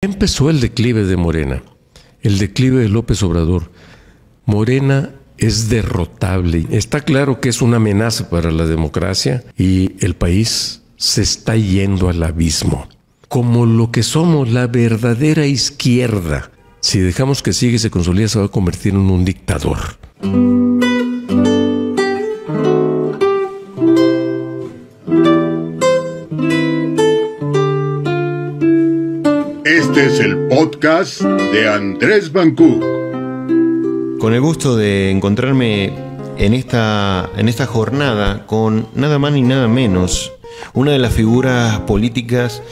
Empezó el declive de Morena, el declive de López Obrador. Morena es derrotable. Está claro que es una amenaza para la democracia y el país se está yendo al abismo. Como lo que somos, la verdadera izquierda. Si dejamos que siga y se consolida, se va a convertir en un dictador. Este es el podcast de Andrés Bancook. Con el gusto de encontrarme en esta jornada con nada más ni nada menos una de las figuras políticas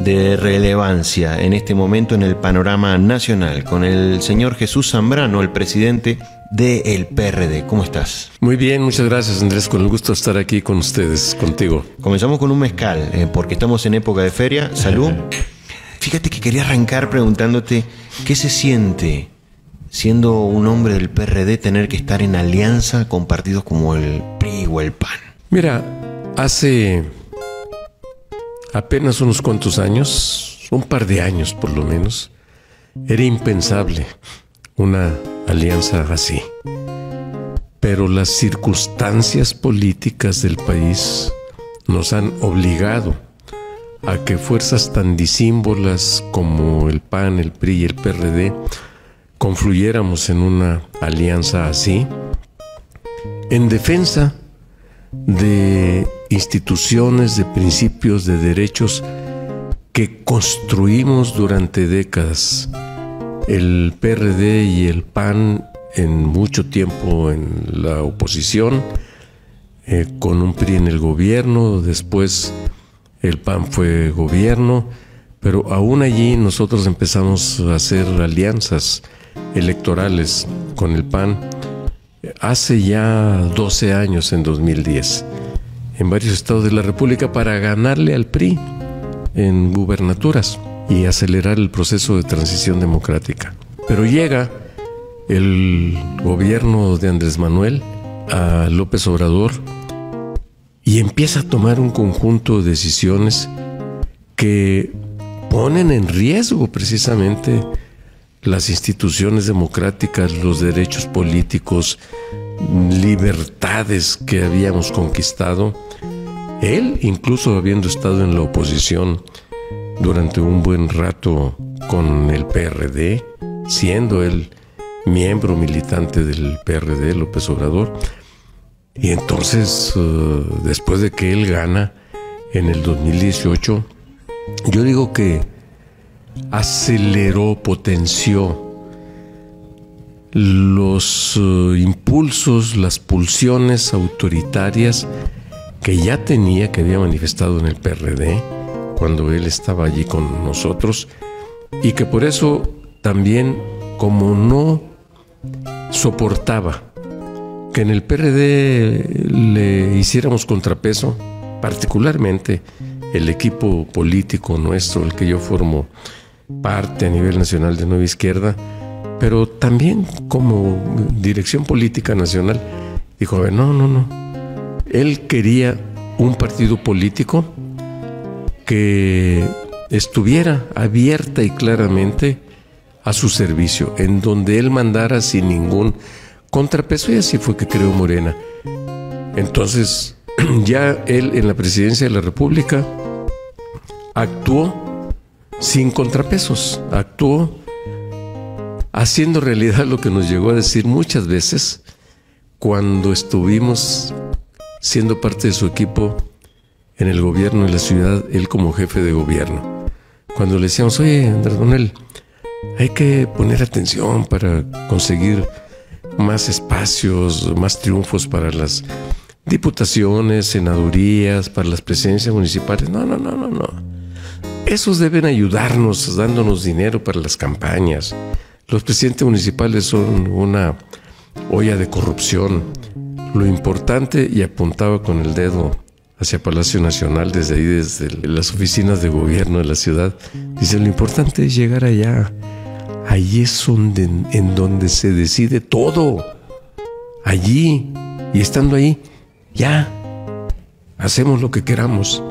de relevancia en este momento en el panorama nacional, con el señor Jesús Zambrano, el presidente del PRD. ¿Cómo estás? Muy bien, muchas gracias, Andrés, con el gusto de estar aquí con ustedes, contigo. Comenzamos con un mezcal, porque estamos en época de feria. Salud. Fíjate que quería arrancar preguntándote qué se siente, siendo un hombre del PRD, tener que estar en alianza con partidos como el PRI o el PAN. Mira, hace apenas unos cuantos años, un par de años por lo menos, era impensable una alianza así. Pero las circunstancias políticas del país nos han obligado a que fuerzas tan disímbolas como el PAN, el PRI y el PRD confluyéramos en una alianza así, en defensa de instituciones, de principios, de derechos que construimos durante décadas. El PRD y el PAN en mucho tiempo en la oposición, con un PRI en el gobierno, después el PAN fue gobierno, pero aún allí nosotros empezamos a hacer alianzas electorales con el PAN hace ya 12 años, en 2010, en varios estados de la República, para ganarle al PRI en gubernaturas y acelerar el proceso de transición democrática. Pero llega el gobierno de Andrés Manuel a López Obrador y empieza a tomar un conjunto de decisiones que ponen en riesgo precisamente las instituciones democráticas, los derechos políticos, libertades que habíamos conquistado. Él, incluso habiendo estado en la oposición durante un buen rato con el PRD, siendo él miembro militante del PRD, López Obrador. Y entonces, después de que él gana en el 2018, yo digo que aceleró, potenció los impulsos, las pulsiones autoritarias que ya tenía, que había manifestado en el PRD cuando él estaba allí con nosotros, y que por eso también, como no soportaba que en el PRD le hiciéramos contrapeso, particularmente el equipo político nuestro, el que yo formo parte a nivel nacional de Nueva Izquierda, pero también como dirección política nacional, dijo, a ver, no. Él quería un partido político que estuviera abierta y claramente a su servicio, en donde él mandara sin ningún contrapeso, y así fue que creó Morena. Entonces, ya él en la presidencia de la República actuó sin contrapesos, actuó haciendo realidad lo que nos llegó a decir muchas veces cuando estuvimos siendo parte de su equipo en el gobierno de la ciudad, él como jefe de gobierno. Cuando le decíamos, oye, Andrés Manuel, hay que poner atención para conseguir más espacios, más triunfos para las diputaciones, senadurías, para las presidencias municipales. No. Esos deben ayudarnos dándonos dinero para las campañas. Los presidentes municipales son una olla de corrupción. Lo importante, y apuntaba con el dedo hacia Palacio Nacional, desde ahí, desde las oficinas de gobierno de la ciudad, dice, lo importante es llegar allá. Allí es en donde se decide todo. Allí, y estando ahí, ya hacemos lo que queramos.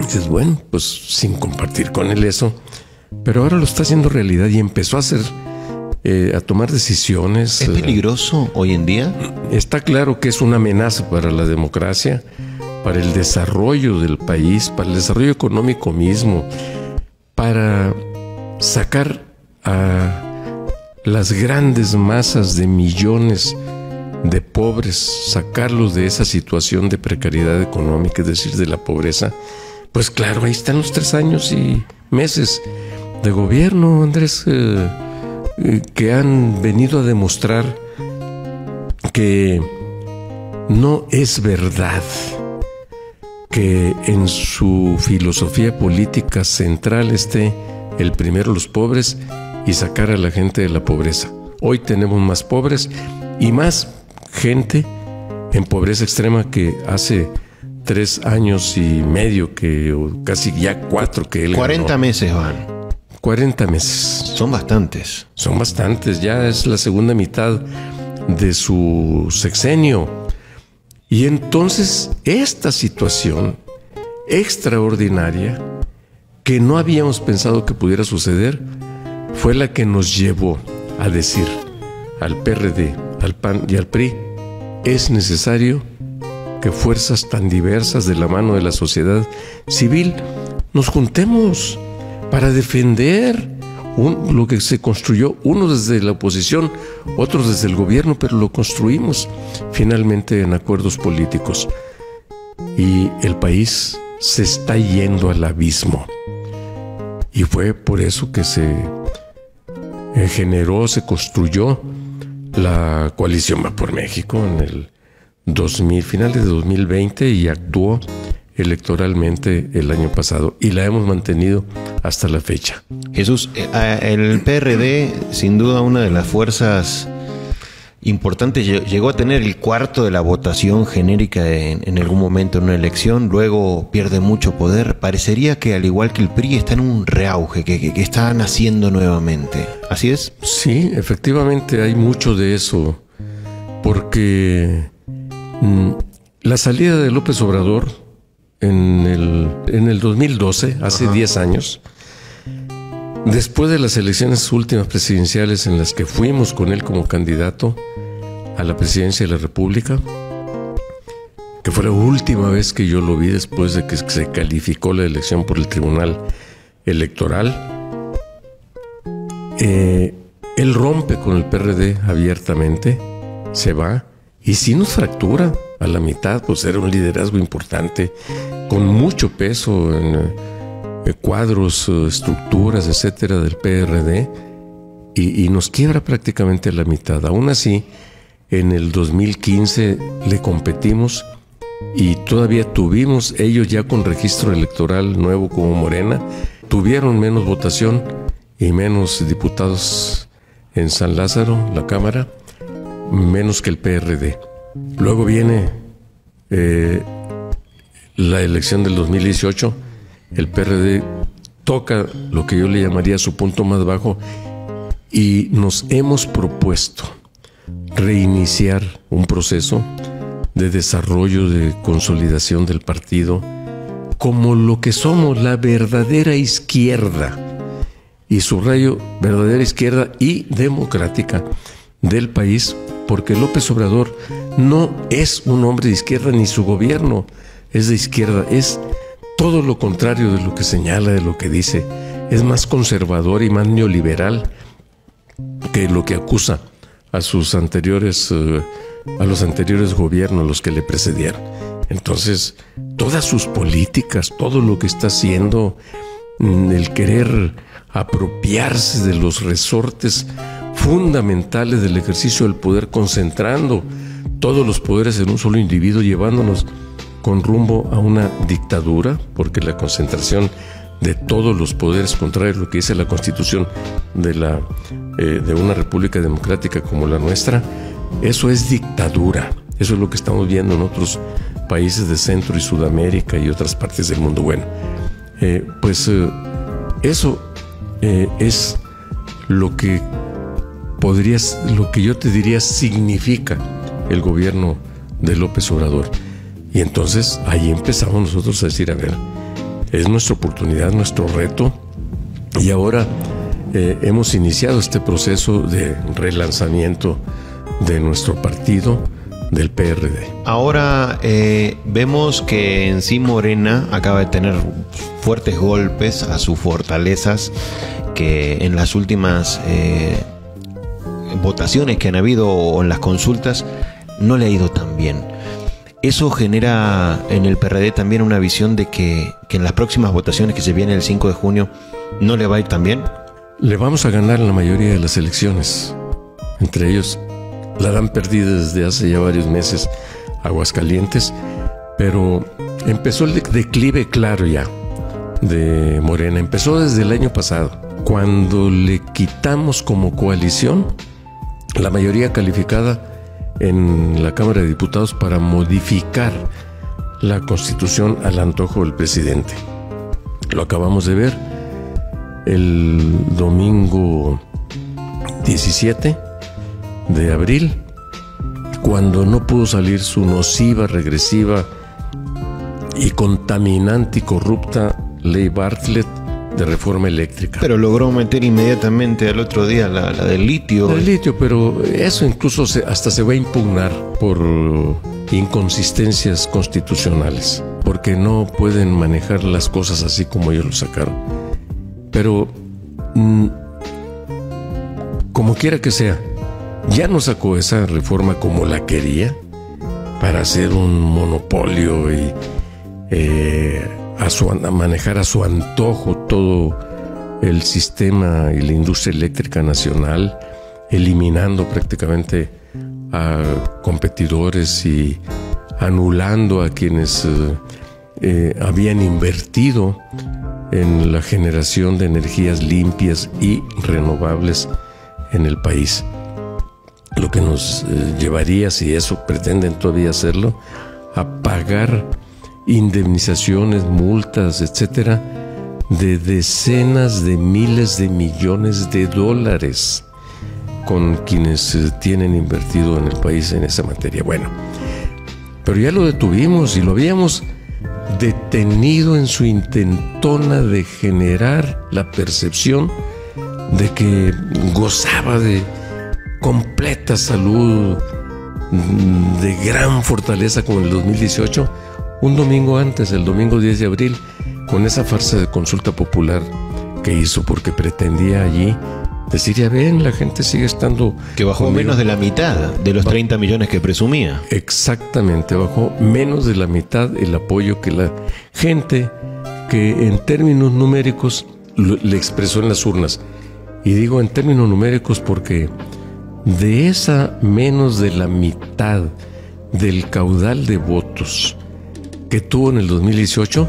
Dices, bueno, pues sin compartir con él eso, pero ahora lo está haciendo realidad y empezó a hacer, a tomar decisiones. ¿Es peligroso hoy en día? Está claro que es una amenaza para la democracia, para el desarrollo del país, para el desarrollo económico mismo, para sacar a las grandes masas de millones de pobres, sacarlos de esa situación de precariedad económica, es decir, de la pobreza. Pues claro, ahí están los 3 años y meses de gobierno, Andrés, que han venido a demostrar que no es verdad que en su filosofía política central esté el primero los pobres y sacar a la gente de la pobreza. Hoy tenemos más pobres y más gente en pobreza extrema que hace 3 años y medio, o casi ya 4 que él 40 ganó. meses van. 40 meses. Son bastantes. Son bastantes, ya es la segunda mitad de su sexenio. Y entonces esta situación extraordinaria que no habíamos pensado que pudiera suceder fue la que nos llevó a decir al PRD, al PAN y al PRI: es necesario que fuerzas tan diversas de la mano de la sociedad civil nos juntemos para defender lo que se construyó, uno desde la oposición, otros desde el gobierno, pero lo construimos finalmente en acuerdos políticos. Y el país se está yendo al abismo. Y fue por eso que se generó, se construyó la coalición Va por México en el finales de 2020 y actuó electoralmente el año pasado y la hemos mantenido hasta la fecha. Jesús, el PRD, sin duda una de las fuerzas importantes, llegó a tener el 1/4 de la votación genérica en algún momento en una elección, luego pierde mucho poder. Parecería que al igual que el PRI está en un reauge, que está naciendo nuevamente. ¿Así es? Sí, efectivamente hay mucho de eso, porque la salida de López Obrador en el 2012, hace 10 años, después de las elecciones últimas presidenciales en las que fuimos con él como candidato a la presidencia de la República, que fue la última vez que yo lo vi después de que se calificó la elección por el Tribunal Electoral, él rompe con el PRD abiertamente, se va y sí nos fractura a la mitad, pues era un liderazgo importante, con mucho peso en cuadros, estructuras, etcétera, del PRD, y nos quiebra prácticamente a la mitad. Aún así, en el 2015 le competimos y todavía tuvimos, ellos ya con registro electoral nuevo como Morena, tuvieron menos votación y menos diputados en San Lázaro, la Cámara, menos que el PRD. Luego viene la elección del 2018, el PRD toca lo que yo le llamaría su punto más bajo y nos hemos propuesto reiniciar un proceso de desarrollo, de consolidación del partido como lo que somos, la verdadera izquierda, y subrayo, verdadera izquierda y democrática del país, porque López Obrador no es un hombre de izquierda, ni su gobierno es de izquierda, es todo lo contrario de lo que señala, de lo que dice. Es más conservador y más neoliberal que lo que acusa a sus anteriores, a los anteriores gobiernos, los que le precedieron. Entonces, todas sus políticas, todo lo que está haciendo, el querer apropiarse de los resortes fundamentales del ejercicio del poder, concentrando todos los poderes en un solo individuo, llevándonos con rumbo a una dictadura, porque la concentración de todos los poderes, contrario a lo que dice la Constitución de una república democrática como la nuestra, eso es dictadura. Eso es lo que estamos viendo en otros países de Centro y Sudamérica y otras partes del mundo. Bueno, eso es lo que yo te diría significa el gobierno de López Obrador. Y entonces ahí empezamos nosotros a decir, a ver, es nuestra oportunidad, nuestro reto, Y ahora hemos iniciado este proceso de relanzamiento de nuestro partido, del PRD. Ahora vemos que en sí Morena acaba de tener fuertes golpes a sus fortalezas, que en las últimas votaciones que han habido o en las consultas no le ha ido tan bien. Eso genera en el PRD también una visión de que en las próximas votaciones que se vienen el 5 de junio no le va a ir tan bien. Le vamos a ganar la mayoría de las elecciones. Entre ellos la han perdido desde hace ya varios meses Aguascalientes, pero empezó el declive claro ya de Morena. Empezó desde el año pasado, cuando le quitamos como coalición la mayoría calificada en la Cámara de Diputados para modificar la Constitución al antojo del presidente. Lo acabamos de ver el domingo 17 de abril, cuando no pudo salir su nociva, regresiva y contaminante y corrupta ley Bartlett de reforma eléctrica. Pero logró meter inmediatamente al otro día la del litio. El litio, pero eso incluso hasta se va a impugnar por inconsistencias constitucionales, porque no pueden manejar las cosas así como ellos lo sacaron. Pero como quiera que sea, ya no sacó esa reforma como la quería, para hacer un monopolio y a manejar a su antojo todo el sistema y la industria eléctrica nacional, eliminando prácticamente a competidores y anulando a quienes habían invertido en la generación de energías limpias y renovables en el país. Lo que nos llevaría, si eso pretenden todavía hacerlo, a pagar indemnizaciones, multas, etcétera, de decenas de miles de millones de dólares con quienes tienen invertido en el país en esa materia. Bueno, pero ya lo detuvimos y lo habíamos detenido en su intentona de generar la percepción de que gozaba de completa salud, de gran fortaleza, como en el 2018, un domingo antes, el domingo 10 de abril, con esa farsa de consulta popular que hizo, porque pretendía allí decir, ya ven, la gente sigue estando... Que bajó conmigo. Menos de la mitad de los 30 millones que presumía. Exactamente, bajó menos de la mitad el apoyo que la gente, que en términos numéricos le expresó en las urnas. Y digo en términos numéricos porque de esa menos de la mitad del caudal de votos que tuvo en el 2018,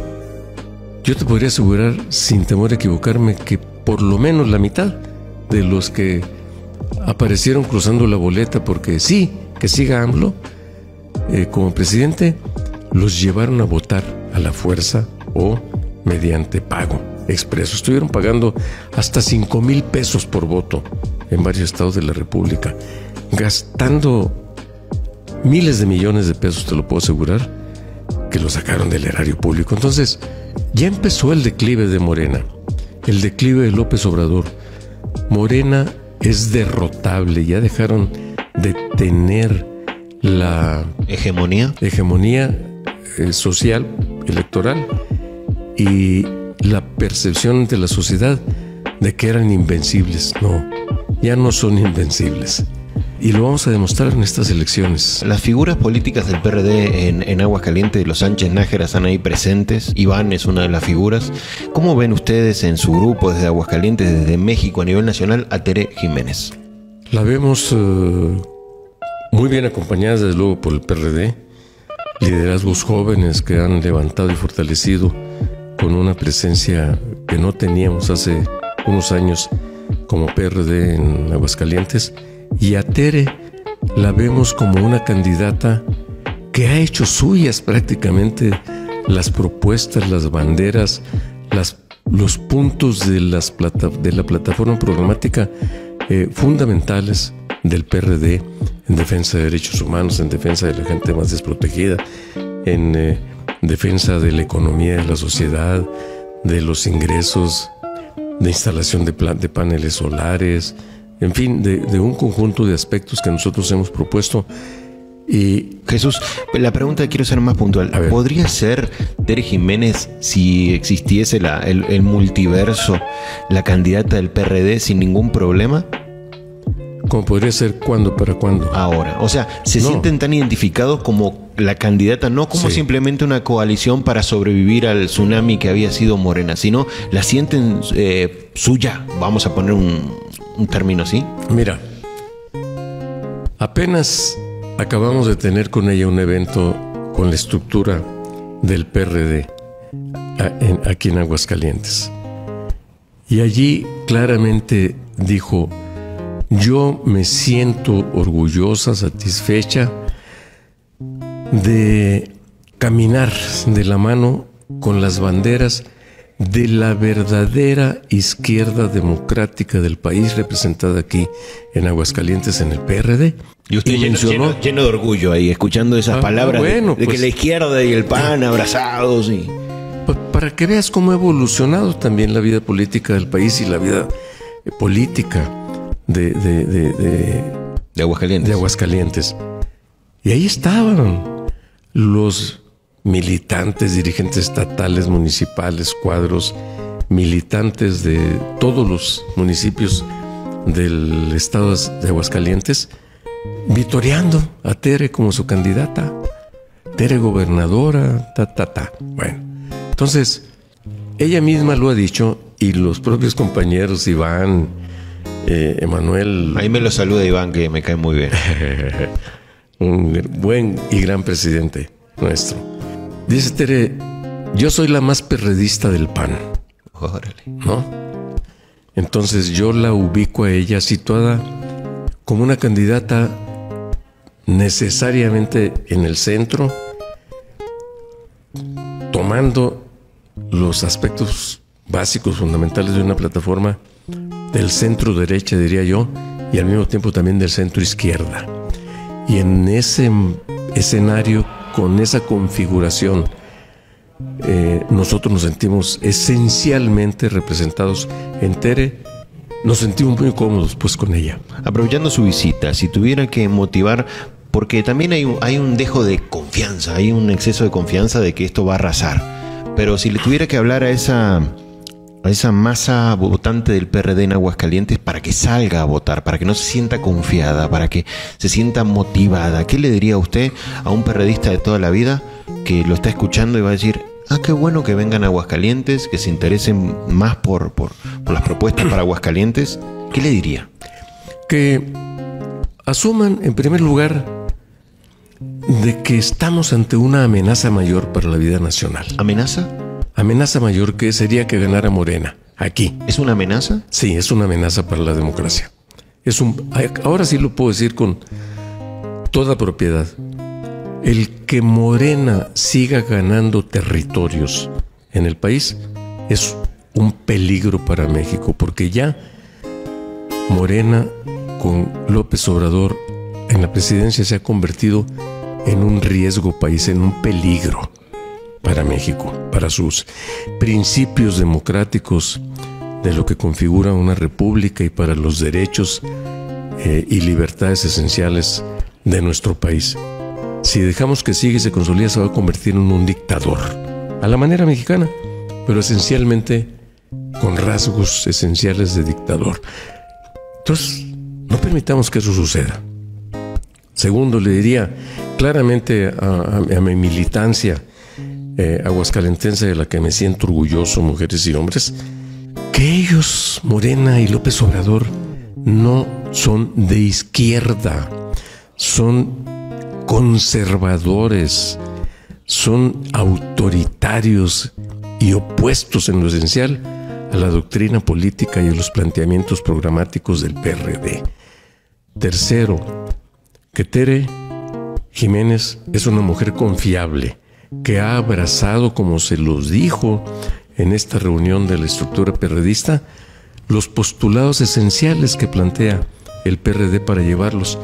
yo te podría asegurar, sin temor a equivocarme, que por lo menos la mitad de los que aparecieron cruzando la boleta porque sí, que siga AMLO como presidente, los llevaron a votar a la fuerza o mediante pago expreso. Estuvieron pagando hasta 5,000 pesos por voto en varios estados de la República, gastando miles de millones de pesos, te lo puedo asegurar, que lo sacaron del erario público. Entonces, ya empezó el declive de Morena, el declive de López Obrador. Morena es derrotable, ya dejaron de tener la hegemonía social, electoral, y la percepción de la sociedad de que eran invencibles. No, ya no son invencibles. Y lo vamos a demostrar en estas elecciones. Las figuras políticas del PRD en Aguascalientes, los Sánchez Nájera, están ahí presentes. Iván es una de las figuras. ¿Cómo ven ustedes en su grupo desde Aguascalientes, desde México a nivel nacional, a Tere Jiménez? La vemos muy bien acompañada, desde luego, por el PRD. Liderazgos jóvenes que han levantado y fortalecido con una presencia que no teníamos hace unos años como PRD en Aguascalientes. Y a Tere la vemos como una candidata que ha hecho suyas prácticamente las propuestas, las banderas, los puntos de la plataforma programática fundamentales del PRD en defensa de derechos humanos, en defensa de la gente más desprotegida, en defensa de la economía de la sociedad, de los ingresos, de instalación de paneles solares, en fin, de un conjunto de aspectos que nosotros hemos propuesto. Y Jesús, la pregunta que quiero ser más puntual. ¿Podría ser Tere Jiménez, si existiese el multiverso, la candidata del PRD sin ningún problema? ¿Cómo podría ser? ¿Cuándo? ¿Para cuándo? Ahora, o sea, ¿se sienten tan identificados como la candidata, no como simplemente una coalición para sobrevivir al tsunami que había sido Morena, sino la sienten suya? Vamos a poner un término así. Mira, apenas acabamos de tener con ella un evento con la estructura del PRD aquí en Aguascalientes. Y allí claramente dijo: yo me siento orgullosa, satisfecha de caminar de la mano con las banderas de la verdadera izquierda democrática del país, representada aquí en Aguascalientes en el PRD. Y usted lleno de orgullo ahí, escuchando esas palabras de que la izquierda y el PAN abrazados. Para que veas cómo ha evolucionado también la vida política del país y la vida política de Aguascalientes. Y ahí estaban los militantes, dirigentes estatales, municipales, cuadros, militantes de todos los municipios del estado de Aguascalientes, vitoreando a Tere como su candidata. Tere gobernadora, Bueno, entonces, ella misma lo ha dicho, y los propios compañeros, Iván, Emanuel... Ahí me lo saluda Iván, que me cae muy bien. Un buen y gran presidente nuestro. Dice Tere: yo soy la más perredista del PAN. Órale. ¿No? Entonces yo la ubico a ella situada como una candidata necesariamente en el centro, tomando los aspectos básicos, fundamentales de una plataforma del centro derecha, diría yo, y al mismo tiempo también del centro izquierda. Y en ese escenario, con esa configuración, nosotros nos sentimos esencialmente representados en Tere. Nos sentimos muy cómodos pues con ella. Aprovechando su visita, si tuviera que motivar, porque también hay un dejo de confianza, hay un exceso de confianza de que esto va a arrasar, pero si le tuviera que hablar a esa masa votante del PRD en Aguascalientes para que salga a votar, para que no se sienta confiada, para que se sienta motivada, ¿qué le diría usted a un PRDista de toda la vida que lo está escuchando y va a decir: qué bueno que vengan a Aguascalientes, que se interesen más por las propuestas para Aguascalientes? ¿Qué le diría? Que asuman, en primer lugar, de que estamos ante una amenaza mayor para la vida nacional. ¿Amenaza? Amenaza mayor, que sería que ganara Morena aquí. ¿Es una amenaza? Sí, es una amenaza para la democracia. Ahora sí lo puedo decir con toda propiedad. El que Morena siga ganando territorios en el país es un peligro para México, porque ya Morena con López Obrador en la presidencia se ha convertido en un riesgo país, en un peligro para México, para sus principios democráticos de lo que configura una república y para los derechos y libertades esenciales de nuestro país. Si dejamos que siga y se consolida, se va a convertir en un dictador, a la manera mexicana, pero esencialmente con rasgos esenciales de dictador. Entonces, no permitamos que eso suceda. Segundo, le diría claramente a mi militancia aguascalentense, de la que me siento orgulloso, mujeres y hombres, que ellos, Morena y López Obrador, no son de izquierda, son conservadores, son autoritarios y opuestos en lo esencial a la doctrina política y a los planteamientos programáticos del PRD. Tercero, que Tere Jiménez es una mujer confiable, que ha abrazado, como se los dijo en esta reunión de la estructura perredista, los postulados esenciales que plantea el PRD para llevarlos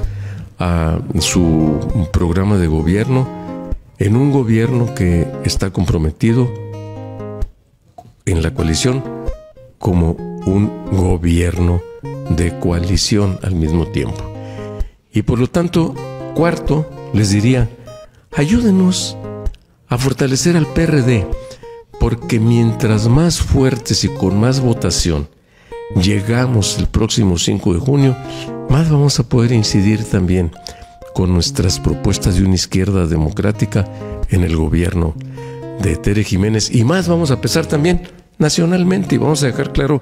a su programa de gobierno, en un gobierno que está comprometido en la coalición como un gobierno de coalición al mismo tiempo. Y por lo tanto, cuarto, les diría, ayúdenos a fortalecer al PRD, porque mientras más fuertes y con más votación llegamos el próximo 5 de junio, más vamos a poder incidir también con nuestras propuestas de una izquierda democrática en el gobierno de Tere Jiménez, y más vamos a pesar también nacionalmente, y vamos a dejar claro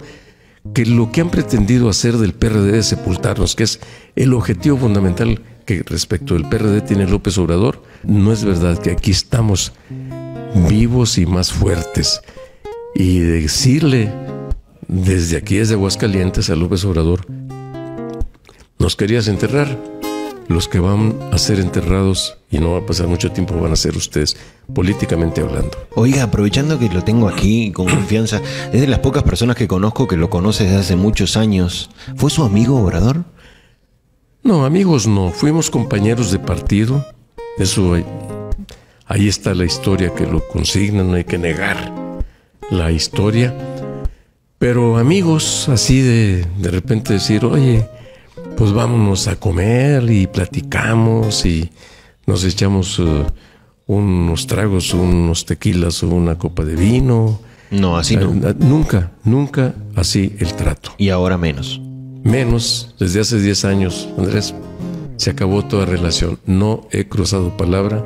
que lo que han pretendido hacer del PRD de sepultarnos, que es el objetivo fundamental que respecto del PRD tiene López Obrador, no es verdad, que aquí estamos vivos y más fuertes. Y decirle desde aquí, desde Aguascalientes, a López Obrador, nos querías enterrar, los que van a ser enterrados, y no va a pasar mucho tiempo, van a ser ustedes, políticamente hablando. Oiga, aprovechando que lo tengo aquí con confianza, es de las pocas personas que conozco que lo conoce desde hace muchos años. ¿Fue su amigo Obrador? No, amigos no, fuimos compañeros de partido. Eso, ahí está la historia que lo consigna, no hay que negar la historia. Pero amigos, así de repente decir, oye, pues vámonos a comer y platicamos y nos echamos unos tragos, unos tequilas o una copa de vino. No, así no. Nunca así el trato. Y ahora menos. Menos, desde hace 10 años, Andrés, se acabó toda relación. No he cruzado palabra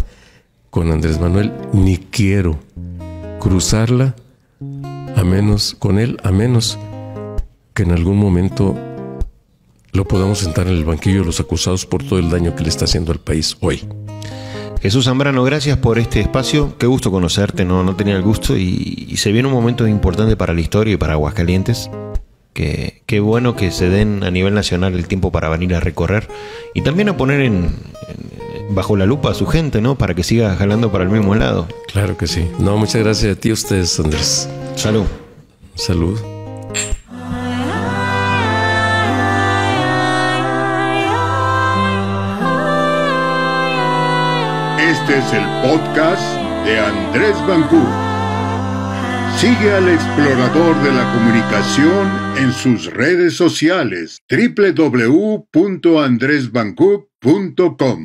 con Andrés Manuel, ni quiero cruzarla con él, a menos que en algún momento lo podamos sentar en el banquillo de los acusados por todo el daño que le está haciendo al país hoy. Jesús Zambrano, gracias por este espacio. Qué gusto conocerte, no tenía el gusto, y se viene un momento importante para la historia y para Aguascalientes. Qué bueno que se den a nivel nacional el tiempo para venir a recorrer y también a poner bajo la lupa a su gente, ¿no? Para que siga jalando para el mismo lado. Claro que sí. No, muchas gracias a ti y a ustedes, Andrés. Salud. Salud. Este es el podcast de Andrés Bancú. Sigue al explorador de la comunicación en sus redes sociales www.andresbancú.com.